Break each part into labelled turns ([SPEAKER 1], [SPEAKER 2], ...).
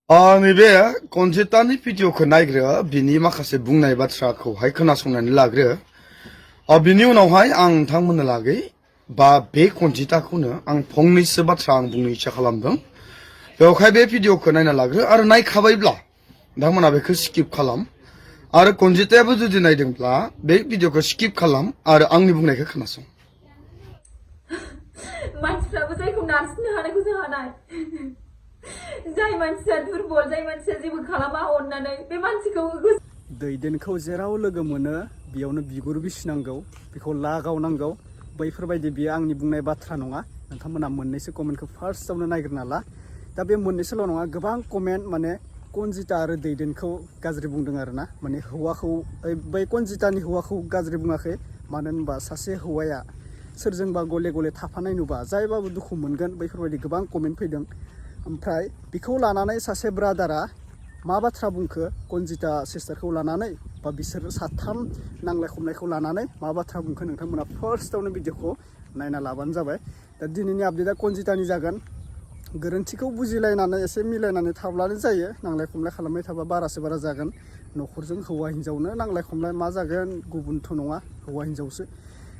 [SPEAKER 1] नैबे कनजितानि भिडिअखौ नायग्रो बिनि माखासे बुंनाय बाथ्राखौहाय खोनासंनानै लाग्रो बिनि उनावहाय आं नोंथांमोननो लागै बा बे कनजिताखौनो आं फंनैसो बाथ्रा आं बुंनो इच्छा खालामदों। बेवहाय बे भिडिअखौ नायना लाग्रो आरो नायखाबायब्ला नोंथांमोना बेखौ स्किप खालाम आरो कनजितायाबो जुदि नायदोंब्ला बे भिडिअखौ स्किप खालाम आरो आंनि बुंनायखौ खोनासं।
[SPEAKER 2] मानसिफ्राबो जायखौ नारसिननो हानायखौ जोंहानाय जाय मानसिया दुरबल जाय मानसिया जेबो खालामा अननानै बे मानसिखौ
[SPEAKER 3] दैदेनखौ जेराव लोगो मोनो बेयावनो बिगुर बिसिनांगौ बेखौ लागावनांगौ बैफोरबायदि बियो आंनि बुंनाय बाथ्रा नङा। नोंथांमोना मोननैसो कमेन्टखौ फार्स्टआवनो नायग्रोना ला। दा बे मोननैसोल' नङा गोबां कमेन्ट माने कनजिता आरो दैदेनखौ गाज्रि बुंदों आरोना माने हौवाखौ बै कनजितानि हौवाखौ गाज्रि बुङाखै। मानो होनबा सासे हौवाया सोरजोंबा गले गले थाफानाय नुबा जायबाबो दुखु मोनगोन बैफोरबायदि गोबां कमेन्ट फैदों। ओमफ्राय बेखौ लानानै सासे ब्रादारा मा बाथ्रा बुंखो कनजिता सिस्टारखौ लानानै बा बिसोर साथाम नांलाय खमलायखौ लानानै मा बाथ्रा बुंखो नोंथांमोना फार्स्टआवनो भिडिअखौ नायना लाबानो जाबाय। दा दिनैनि आपडेटआ कनजितानि जागोन। गोरोन्थिखौ बुजिलायनानै एसे मिलायनानै थाब्लानो जायो। नांलाय खमलाय खालामबाय थाबा बारासो बारा जागोन। न'खरजों हौवा हिन्जावनो नांलाय खमलाय मा जागोन गुबुनथ' नङा हौवा हिन्जावसो।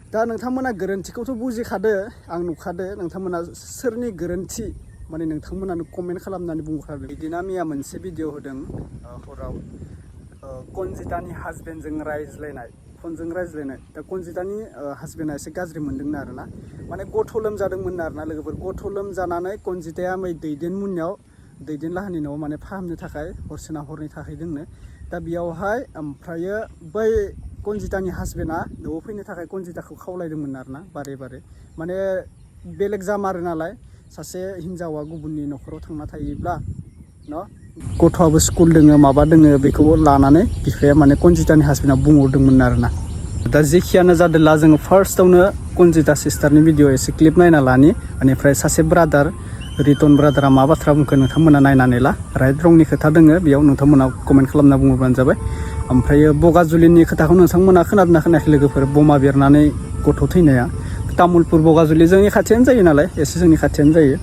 [SPEAKER 3] दा नोंथांमोना गोरोन्थिखौथ' बुजिखादो आं नुखादो। नोंथांमोना सोरनि गोरोन्थि माने नोंथांमोनानो कमेन्ट खालामनानै बुंखादों। बिदिना मिया मोनसे भिडिअ होदों हराव कनजितानि हाजबेन्डजों रायज्लायनाय फनजों रायज्लायनाय। दा कनजितानि हाजबेन्डआ एसे गाज्रि मोनदोंनो आरोना माने गथ' लोमजादोंमोन आरोना लोगोफोर। गथ' लोमजानानै कनजिताया मै दैदेन लाहानि न'आव माने फाहामनो थाखाय हरसेना हरनै थाहैदोंनो। दा बेयावहाय ओमफ्रायो बै कनजितानि हाजबेन्डआ न'आव फैनो थाखाय कनजिताखौ खावलायदोंमोन आरोना बारे बारे माने बेलेग जामारो नालाय सासे हिन्जावा गुबुननि न'खराव थांना थायोब्ला न' गथ'आबो स्कुल दोङो माबा दोङो बेखौ लानानै बिफाया माने कनजितानि हाजबेन्डआ बुंहरदोंमोन आरोना। दा जेखियानो जादोंला जोङो फार्स्टआवनो कनजिता सिस्टारनि भिडिअ एसे क्लिप नायना लानि बेनिफ्राय सासे ब्रादार रिटन ब्रादारा मा बाथ्रा बुंखो नोंथांमोना नायनानै ला। राइट रंनि खोथा दोङो बेयाव नोंथांमोना कमेन्ट खालामना बुङोब्लानो जाबाय। ओमफ्रायो बगाजुलिनि खोथाखौ नोंथांमोना खोनादोंना खोनायाखै लोगोफोर? बमा बेरनानै गथ' थैनाया तामुलपुर बगाजुलि जोंनि खाथियानो जायो नालाय एसे जोंनि खाथियानो जायो।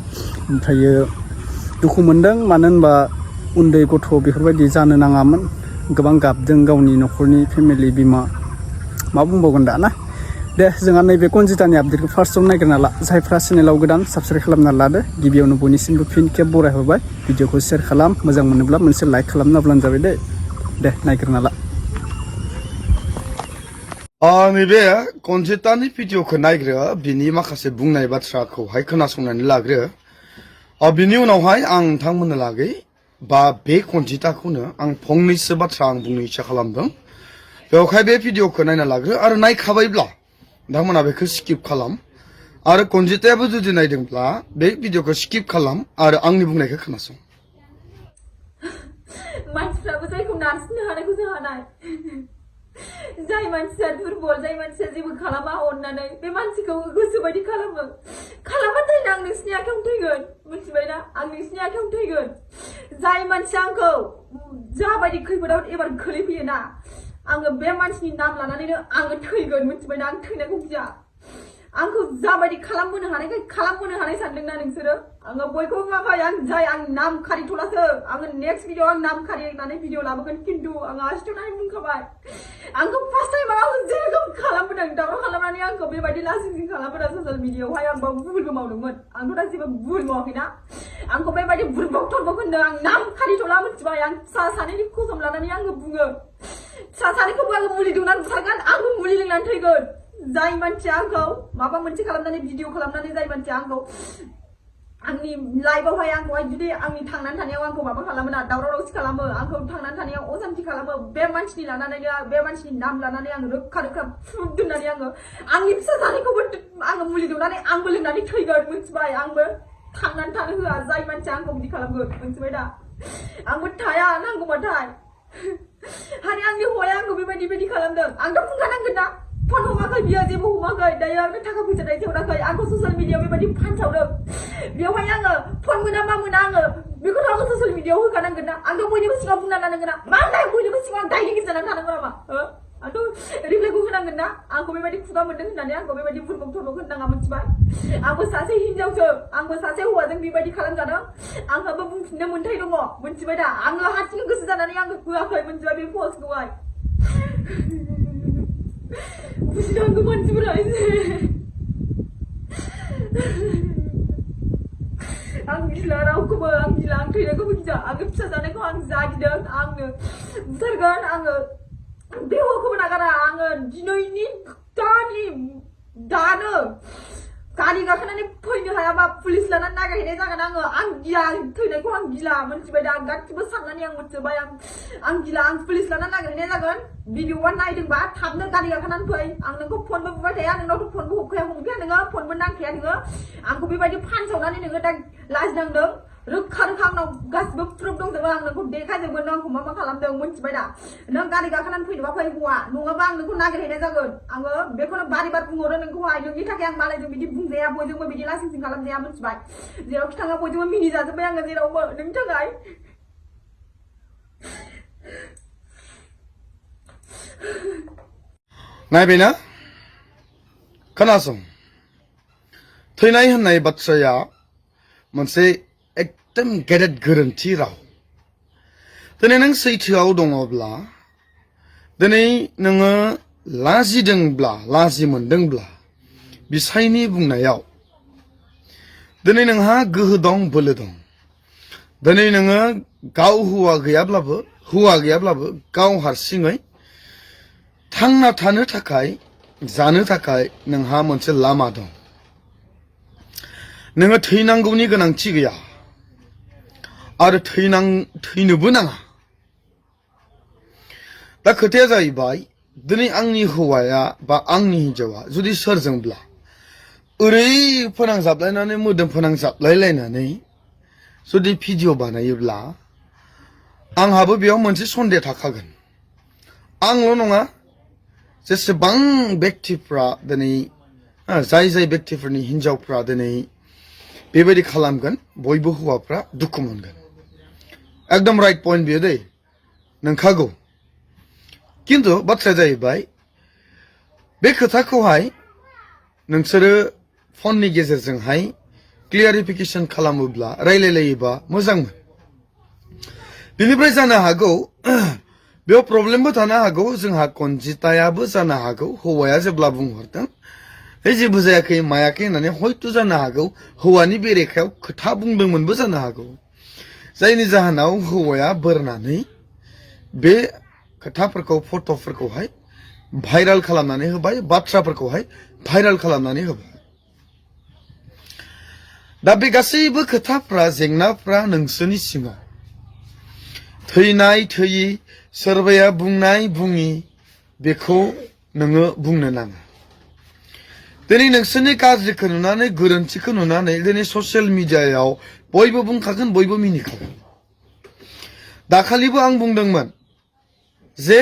[SPEAKER 3] ओमफ्रायो दुखु मोनदों मानो होनबा उन्दै गथ' बेफोरबायदि जानो नाङामोन। गोबां गाबदों गावनि न'खरनि फेमिलि बिमा मा बुंबावगोन दा ना। दे जोंहा नैबे कनजितानि आपडेटखौ फार्स्टआव नायग्रोना ला। जायफ्रा चेनेलाव गोदान साबस्क्राइब खालामना लादो। गिबियावनो बयनिसिमबो फिन खेब बरायहरबाय। भिडिअखौ शेयार खालाम मोजां मोनोब्ला मोनसे लाइक खालामना होब्लानो जाबाय दे नायग्रोना ला।
[SPEAKER 1] नैबे कनजितानि भिडिअखौ नायग्रो बिनि माखासे बुंनाय बाथ्राखौहाय खोनासंनानै लाग्रो बिनि उनावहाय आं नोंथांमोननो लागै बा बे कनजिताखौनो आं फंनैसो बाथ्रा आं बुंनो इच्छा खालामदों। बेवहाय बे भिडिअखौ नायना लाग्रो आरो नायखाबायब्ला नोंथांमोना बेखौ स्किप खालाम आरो कनजितायाबो जुदि नायदोंब्ला बे भिडिअखौ स्किप खालाम आरो आंनि बुंनायखौ खोनासं।
[SPEAKER 2] मानसिफ्राबो जायखौ नारसिननो हानायखौ जोंहानाय जाय मानसिया दुरबल जाय मानसिया जेबो खालामा अननानै बे मानसिखौ गोसोबायदि खालामाथाय आं नोंसिनि आखायावनो थैगोन मिथिबायना। आं नोंसिनि आखायावनो थैगोन। जाय मानसिया आंखौ जाबायदि खैफोदाव एबार खोलैफैयोना आङो बे मानसिनि नाम लानानैनो आङो थैगोन मिथिबायना। आं थैनायखौ गिया। आंखौ जाबायदि खालामबोनो हानाय सानदोंना नोंसोरो आङो बयखौबो माखाय आं नाम खारिथ'लासो आङो नेक्स्ट भिडिअ आं नाम खारिनानै भिडिअ लाबोगोन। खिन्थु आङो आसिथ'नानै बुंखाबाय आंखौ फार्स्ट टाइम आङो जेरोखोम खालामबोदों दावराव खालामनानै आंखौ बेबायदि लासिं खालामबोदों ससियेल मिडियाआवहाय आं बावबो भुलबो मावदोंमोन। आंथ' दा जेबो भुल मावाखैना। आंखौ बेबायदि बुरबक थरबक होनदों आं नाम खारिथ'ला मिथिबाय। आं फिसा सानैनि कसम लानानै आङो बुङो फिसा सानैखौबो आङो मुलि दौनानै बुथारगोन। आंबो मुलि लोंनानै थैगोन। जाय मानसिया आंखौ माबा मोनसे खालामनानै भिडिअ खालामनानै जाय मानसिया आंखौ आंनि लाइफआवहाय आंखौहाय जुदि आंनि थांनानै थानायाव आंखौ माबा खालामो ना दावराव दावसि खालामो आंखौ थांनानै थानायाव असान्थि खालामो बे मानसिनि लानानैनो बे मानसिनि नाम लानानै आङो रोखा प्रुफ दोननानै आङो आंनि फिसा जानायखौबो आङो मुलि दौनानै आंबो लोंनानै थैगोन मिथिबाय। आंबो थांनानै थानो होआ जाय मानसिया आंखौ बिदि खालामगोन मिथिबाय दा। आंबो थाया नांगौबाथाय आरो आंनि हौवाया आंखौ बेबायदि खालामदों आंथ' बुंखानांगोन ना। फन हमाखै बियो जेबो हमाखै दायो आंनो थाखा फैसा दैथायहराखै आंखौ ससियेल मिडियाआव बेबायदि फानसावदों। बेवहाय आङो फन मोना मा मोना आङो बेखौथ' आङो ससियेल मिडियाआव होखानांगोन ना। आंथ' बयनिबो सिगाङाव बुंना लानांगोन ना। मा होननाय बयनिबो सिगाङाव दायनिगिरि जानानै थानांगौ नामा Atau reply ku होनांगोन ना आंखौ बेबायदि खुगा मोनदों होननानै आंखौ बेबायदि बुरबक थरबक होननाङा मोनथिबाय आंबो सासे हिनजावसो आंबो सासे हौवाजों बेबायदि खालामजादों आंहाबो बुंफिननो मोन्थाय दङ मोनथिबाय दा आङो हारसिं गोसो जानानै आङो होआखै मोनथिबाय बे पस्टखौहाय बुजिनांगौ मानसिफोरा एसे आं गिला रावखौबो आं गिला आं थैनायखौबो गिला आङो फिसा जानायखौ आं जागिदों आंनो बुथारगोन आङो बे हौवाखौबो नागारा आङो दिनैनि दानो गारि गाखोनानै फैनो हायाबा पुलिस लानानै नागिरहैनाय जागोन आं गिला थैनायखौ आं गिला मोनथिबाय दा गासिबो साननानै आं मोनथिबाय आं गिला आं पुलिस लानानै नागिरहैनाय जागोन भिडिअआ नायदोंबा थाबनो गारि गाखोनानै फै आं नोंखौ फनबो बुबाय थाया नोंनावथ' फनबो हमखाया नोङो फनबो नांखाया नोङो आंखौ बेबायदि फानसावनानै नोङो दा लाजिनांदों रोखा रोखा आंनाव गासिबो प्रुफ दंजोबो आं नोंखौ देखायजोबगोन नों आंखौ मा खालामदों मोनथिबाय दा नों गारि गाखोनानै फैनोबा फै हौवा नङाबा आं नोंखौ नागिरहैनाय जागोन आङो बेखौनो बारे बार बुंहरो नोंखौहाय नोंनि थाखाय आं मालायजों बिदि बुंजाया बयजोंबो बिदि लासिं सिं खालामजाया मोनथिबाय जेरावखि थाङा बयजोंबो मिनिजाजोब्बाय आङो जेरावबो नोंनि थाखाय
[SPEAKER 1] नायबायना खोनासं थैनाय होननाय बाथ्राया मोनसे एकदम गेदेर गोरोन्थि राव दिनै नों सैथोआव दङब्ला दिनै नोङो लाजिदोंब्ला लाजि मोनदोंब्ला बिसायनि बुंनायाव दिनै नोंहा गोहो दं बोलो दं दिनै नोङो गाव हौवा गैयाब्लाबो गाव हारसिङै थांना थानो थाखाय जानो थाखाय नोंहा मोनसे लामा दं नोङो थैनांगौनि गोनांथि गैया आरो थैनोबो नाङा दा खोथाया जाहैबाय दिनै आंनि हौवाया बा आंनि हिनजावा जुदि सोरजोंब्ला ओरै फोनांजाबलायनानै मोदोम फोनांजाबलायलायनानै जुदि भिडिअ बानायोब्ला आंहाबो बेयाव मोनसे सन्देह थाखागोन आंल' नङा जेसेबां व्यक्तिफ्रा दिनै जाय व्यक्तिफोरनि हिनजावफ्रा दिनै बेबायदि खालामगोन बयबो हौवाफ्रा दुखु मोनगोन एकदम राइट पइन्ट बियो दै नंखागौ किन्तु बाथ्राया जाहैबाय बे खोथाखौहाय नोंसोरो फननि गेजेरजोंहाय क्लियारिफिकेसन खालामोब्ला रायलायलायोबा मोजांमोन बेनिफ्राय जानो हागौ बेयाव प्रब्लेमबो थानो हागौ जोंहा कनजितायाबो जानो हागौ हौवाया जेब्ला बुंहरदों जेबो जायाखै मायाखै होननानै हयथ' जानो हागौ हौवानि बेरेखायाव खोथा बुंदोंमोनबो जानो हागौ जायनि जाहोनाव हौवाया बोरनानै बे खोथाफोरखौ फट'फोरखौहाय भाइराल खालामनानै होबाय बाथ्राफोरखौहाय भाइराल खालामनानै होबाय दा बे गासैबो खोथाफ्रा जेंनाफ्रा नोंसोरनि सिङाव थैनाय थैयि सोरबाया बुंनाय बुङि बेखौ नोङो बुंनो नाङा दिनै नोंसोरनि गाज्रिखौ नुनानै गोरोन्थिखौ नुनानै दिनै ससियेल मिडियायाव बयबो बुंखागोन बयबो मिनिखागोन दाखालिबो आं बुंदोंमोन जे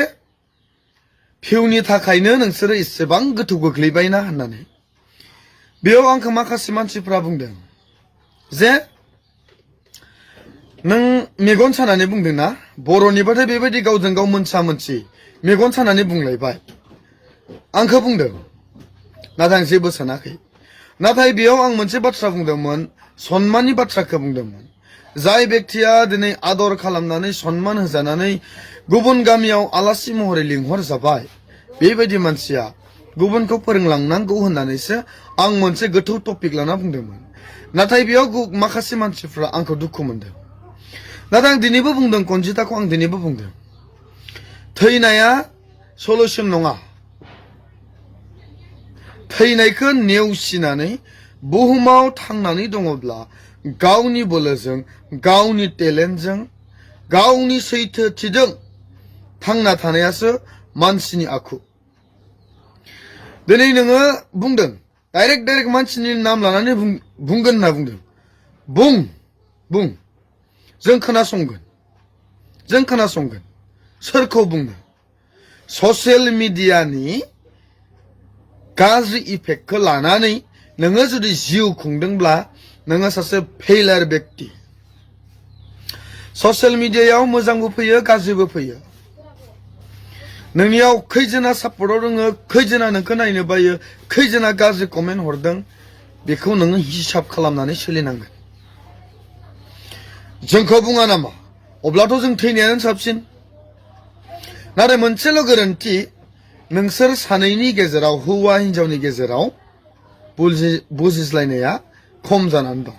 [SPEAKER 1] भिउनि थाखायनो नोंसोरो एसेबां गोथौ गोग्लैबायना होननानै बेयाव आंखौ माखासे मानसिफ्रा बुंदों जे नों मेगन सानानै बुंदोंना बर'निबाथाय बेबायदि गावजों गाव मोनसा मोनसि मेगन सानानै बुंलायबाय आंखौ बुंदों नाथाय आं जेबो सानाखै नाथाय बेयाव आं मोनसे बाथ्रा बुंदोंमोन सन्माननि बाथ्राखौ बुंदोंमोन जाय व्यक्तिया दिनै आदर खालामनानै सन्मान होजानानै गुबुन गामियाव आलासि महरै लिंहर जाबाय बेबायदि मानसिया गुबुनखौ फोरोंलांनांगौ होननानैसो आं मोनसे गोथौ टपिक लाना बुंदोंमोन नाथाय बेयाव माखासे मानसिफ्रा आंखौ दुखु मोनदों नाथाय आं दिनैबो बुंदों कनजिताखौ आं दिनैबो बुंदों थैनाया सलुसन नङा थैनायखौ नेवसिनानै बुहुमाव थांनानै दङब्ला गावनि बोलोजों गावनि टेलेन्टजों गावनि सैथोथिजों थांना थानायासो मानसिनि आखु दिनै नोङो बुंदों डाइरेक्ट मानसिनि नाम लानानै बुंगोन होनना बुंदों बुं जों खोनासंगोन सोरखौ बुंनो ससियेल मिडियानि गाज्रि इफेक्टखौ लानानै नोङो जुदि जिउ खुंदोंब्ला नोङो सासे फेलार व्यक्ति ससियेल मिडियायाव मोजांबो फैयो गाज्रिबो फैयो नोंनियाव खैजना सापर्टआव दोङो खैजना नोंखौ नायनो बायो खैजना गाज्रि कमेन्ट हरदों बेखौ नोङो हिसाब खालामनानै सोलिनांगोन जोंखौ बुङा नामा अब्लाथ' जों थैनायानो साबसिन नाथाय मोनसेल' गोरोन्थि नोंसोर सानैनि गेजेराव हौवा हिनजावनि गेजेराव बुजिज्लायनाया खम जानानै दं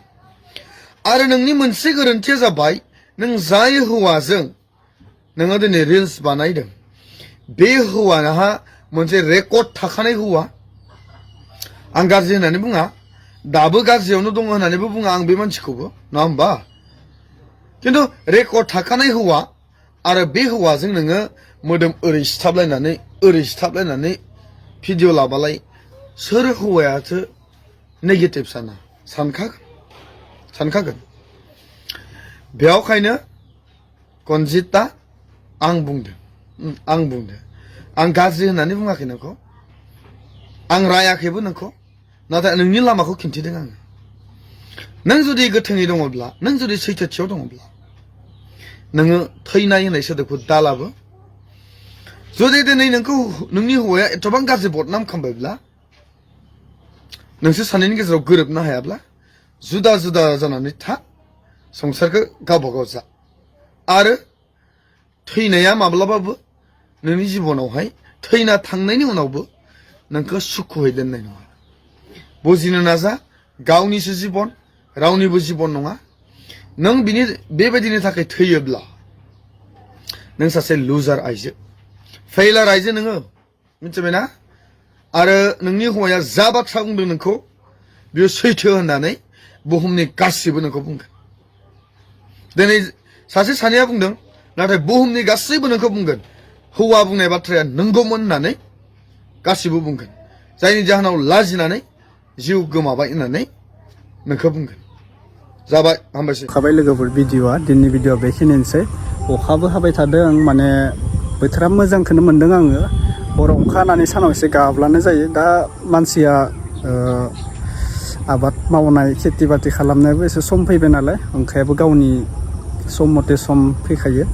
[SPEAKER 1] आरो नोंनि मोनसे गोरोन्थिया जाबाय नों जाय हौवाजों नोङो दिनै रिल्स बानायदों बे हौवाहा मोनसे रेकर्ड थाखानाय हौवा आं गाज्रि होननानै बुङा दाबो गाज्रियावनो दङ होननानैबो बुङा आं बे मानसिखौबो नङा होमबा खिन्थु रेकर्ड थाखानाय हौवा आरो बे हौवाजों नोङो मोदोम ओरै सिथाबलायनानै भिडिअ लाबालाय सोर हौवायासो नेगेटिभ सानखागोन बेयावखायनो कनजिता आं बुंदों आं गाज्रि होननानै बुङाखै नोंखौ आं रायाखैबो नोंखौ नाथाय नोंनि लामाखौ खिन्थिदों आङो नों जुदि गोथोङै दङब्ला नों जुदि सैथोथियाव दङब्ला नोङो थैनाय होननाय सोदोबखौ दालाबो जुदि दिनै नोंखौ नोंनि हौवाया एथबां गाज्रि बदनाम खालामबायब्ला नोंसोर सानैनि गेजेराव गोरोबनो हायाब्ला जुदा जुदा जानानै था संसारखौ गावबा गाव जा आरो थैनाया माब्लाबाबो नोंनि जिबनावहाय थैना थांनायनि उनावबो नोंखौ सुखुयै दोननाय नङा बुजिनो नाजा गावनिसो जिबन रावनिबो जिबन नङा नों बिनि बेबायदिनि थाखाय थैयोब्ला नों सासे लुजार आइजो फेलार आइजो नोङो मिथिबायना आरो नोंनि हौवाया जा बाथ्रा बुंदों नोंखौ बियो सैथो होननानै बुहुमनि गासिबो नोंखौ बुंगोन दिनै सासे सानैया बुंदों नाथाय बुहुमनि गासैबो नोंखौ बुंगोन हौवा बुंनाय बाथ्राया नंगौमोन होननानै गासिबो बुंगोन जायनि जाहोनाव लाजिनानै जिउ गोमाबाय होननानै नोंखौ बुंगोन जाबाय हामबायसै
[SPEAKER 3] खाबाय लोगोफोर भिडिअआ दिननि भिडिअआ बेखिनियानोसै अखाबो हाबाय थादों माने बोथोरा मोजांखौनो मोनदों आङो हराव अखा हानानै सानाव एसे गाब्लानो जायो दा मानसिया आबाद मावनाय खेथि बाथि खालामनायाबो एसे सम फैबाय नालाय ओंखायाबो गावनि सम मथे सम फैखायो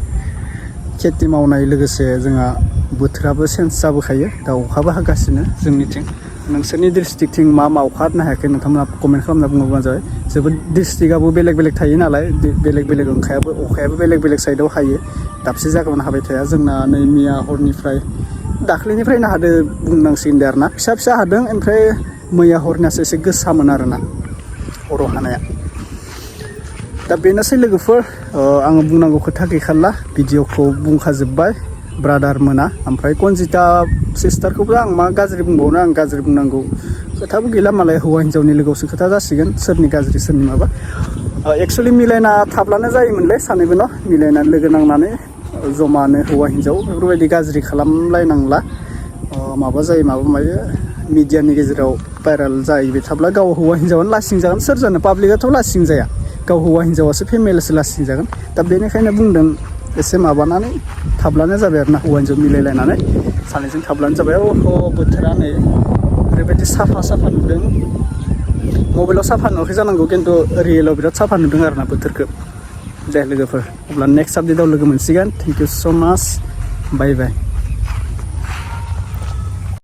[SPEAKER 3] खेथि मावनाय लोगोसे जोंहा बोथोराबो चेन्ज जाबोखायो दा अखाबो हागासिनो जोंनिथिं नोंसोरनि डिस्ट्रिक्टथिं मा अखा हानो हायाखै नोंथांमोना कमेन्ट खालामना बुङोब्लानो जाबाय जोबोद डिस्ट्रिक्टआबो बेलेग बेलेग थायो नालाय बेलेग अखायाबो बेलेग साइडआव हायो दाबसे जायगायावनो हाबाय थाया जोंना नै मैया हरनिफ्राय दाख्लैनिफ्रायनो हादों बुंनांसिगोन दे आरोना फिसा हादों ओमफ्राय मैया हरनियासो एसे गोसामोन आरोना हराव हानाया दा बेनोसै लोगोफोर आङो बुंनांगौ खोथा गैखाला भिडिअखौ बुंखाजोब्बाय ब्रादार मोना ओमफ्राय कनजिता सिस्टारखौबो आं मा गाज्रि बुंबावनो आं गाज्रि बुंनांगौ खोथाबो गैला मालाय हौवा हिन्जावनि लोगोआवसो खोथा जासिगोन सोरनि गाज्रि सोरनि माबा एक्सुवेलि मिलायना थाब्लानो जायोमोनलै सानैबो न' मिलायना लोगो नांनानै जमानो हौवा हिन्जाव बेफोरबायदि गाज्रि खालामलायनांला माबा जायो माबा मायो मिडियानि गेजेराव भाइरेल जाहैबाय थाब्ला गाव हौवा हिन्जावानो लासिं जागोन सोर जानो पाब्लिकआथ' लासिं जाया गाव हौवा हिन्जावासो फेमिलियासो लासिं जागोन दा बेनिखायनो बुंदों एसे माबानानै थाब्लानो जाबाय आरो ना हौवा हिन्जाव मिलायलायनानै सानैजों थाब्लानो जाबाय बोथोरा नै ओरैबायदि साफा नुदों मबाइलाव साफा नुवाखै जानांगौ खिन्थु रियेलाव बिराद साफा नुदों आरो ना बोथोरखौ दे लोगोफोर अब्ला नेक्स्ट आपडेटआव लोगो मोनसिगोन थेंक इउ स' माच बाय